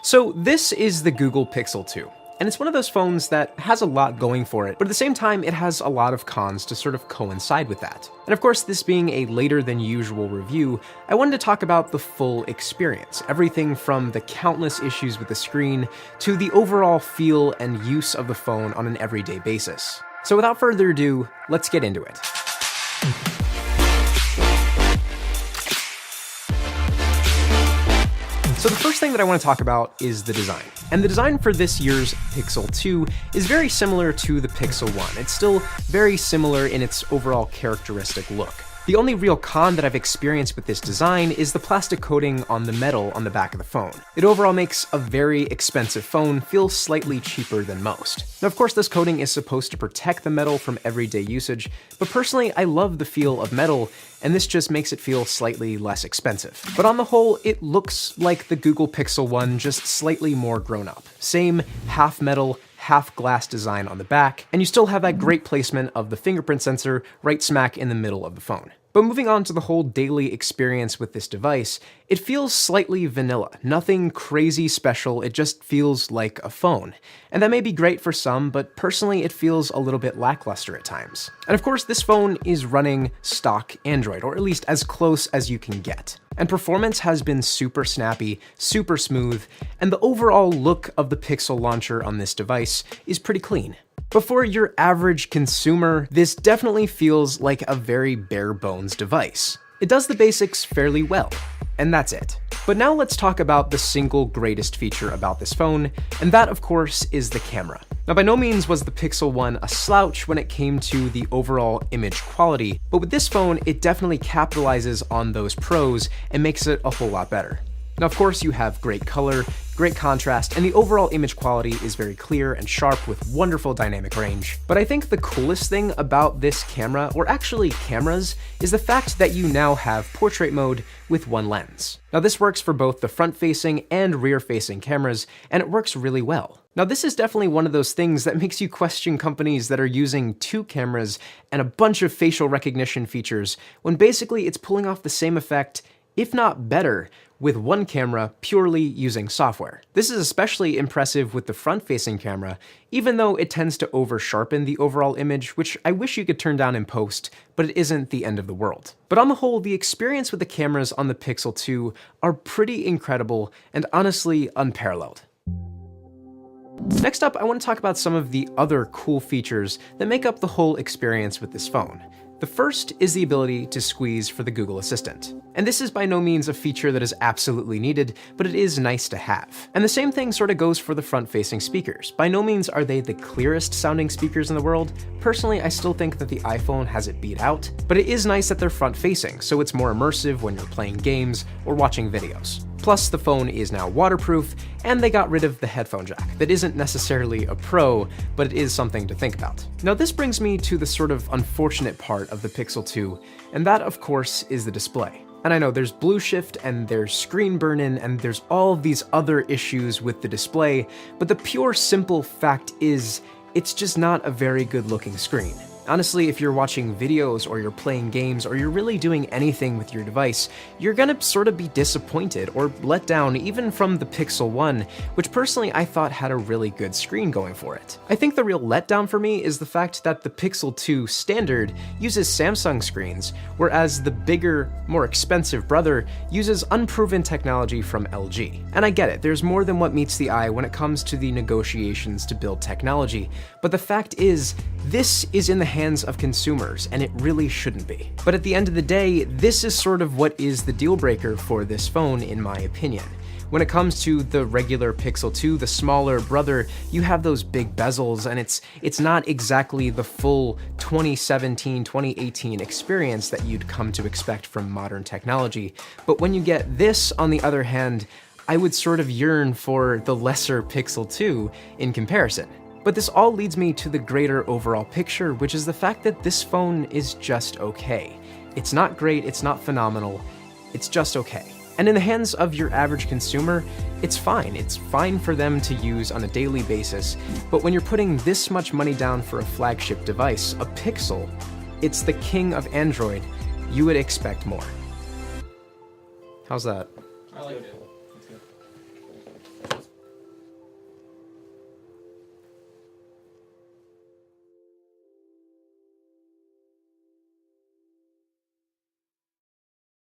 So this is the Google Pixel 2. And it's one of those phones that has a lot going for it, but at the same time, it has a lot of cons to sort of coincide with that. And of course, this being a later than usual review, I wanted to talk about the full experience. Everything from the countless issues with the screen to the overall feel and use of the phone on an everyday basis. So without further ado, let's get into it. So the first thing that I want to talk about is the design. And the design for this year's Pixel 2 is very similar to the Pixel 1. It's still very similar in its overall characteristic look. The only real con that I've experienced with this design is the plastic coating on the metal on the back of the phone. It overall makes a very expensive phone feel slightly cheaper than most. Now, of course, this coating is supposed to protect the metal from everyday usage, but personally, I love the feel of metal, and this just makes it feel slightly less expensive. But on the whole, it looks like the Google Pixel 1, just slightly more grown up. Same half metal, half glass design on the back, and you still have that great placement of the fingerprint sensor right smack in the middle of the phone. But moving on to the whole daily experience with this device, it feels slightly vanilla. Nothing crazy special, it just feels like a phone. And that may be great for some, but personally it feels a little bit lackluster at times. And of course, this phone is running stock Android, or at least as close as you can get. And performance has been super snappy, super smooth, and the overall look of the Pixel launcher on this device is pretty clean. But for your average consumer, this definitely feels like a very bare bones device. It does the basics fairly well, and that's it. But now let's talk about the single greatest feature about this phone, and that of course is the camera. Now by no means was the Pixel 1 a slouch when it came to the overall image quality, but with this phone it definitely capitalizes on those pros and makes it a whole lot better. Now, of course, you have great color, great contrast, and the overall image quality is very clear and sharp with wonderful dynamic range. But I think the coolest thing about this camera, or actually cameras, is the fact that you now have portrait mode with one lens. Now, this works for both the front-facing and rear-facing cameras, and it works really well. Now, this is definitely one of those things that makes you question companies that are using two cameras and a bunch of facial recognition features, when basically it's pulling off the same effect, if not better, with one camera purely using software. This is especially impressive with the front-facing camera, even though it tends to over-sharpen the overall image, which I wish you could turn down in post, but it isn't the end of the world. But on the whole, the experience with the cameras on the Pixel 2 are pretty incredible and honestly unparalleled. Next up, I want to talk about some of the other cool features that make up the whole experience with this phone. The first is the ability to squeeze for the Google Assistant. And this is by no means a feature that is absolutely needed, but it is nice to have. And the same thing sort of goes for the front-facing speakers. By no means are they the clearest sounding speakers in the world. Personally, I still think that the iPhone has it beat out, but it is nice that they're front-facing, so it's more immersive when you're playing games or watching videos. Plus, the phone is now waterproof, and they got rid of the headphone jack. That isn't necessarily a pro, but it is something to think about. Now, this brings me to the sort of unfortunate part of the Pixel 2, and that, of course, is the display. And I know there's blue shift, and there's screen burn-in, and there's all of these other issues with the display, but the pure simple fact is, it's just not a very good-looking screen. Honestly, if you're watching videos or you're playing games or you're really doing anything with your device, you're gonna sort of be disappointed or let down even from the Pixel 1, which personally I thought had a really good screen going for it. I think the real letdown for me is the fact that the Pixel 2 standard uses Samsung screens, whereas the bigger, more expensive brother uses unproven technology from LG. And I get it, there's more than what meets the eye when it comes to the negotiations to build technology, but the fact is, this is in the hands of consumers, and it really shouldn't be. But at the end of the day, this is sort of what is the deal breaker for this phone, in my opinion. When it comes to the regular Pixel 2, the smaller brother, you have those big bezels, and it's not exactly the full 2017, 2018 experience that you'd come to expect from modern technology. But when you get this, on the other hand, I would sort of yearn for the lesser Pixel 2 in comparison. But this all leads me to the greater overall picture, which is the fact that this phone is just okay. It's not great, it's not phenomenal, it's just okay. And in the hands of your average consumer, it's fine. It's fine for them to use on a daily basis, but when you're putting this much money down for a flagship device, a Pixel, it's the king of Android, you would expect more. How's that? I like it.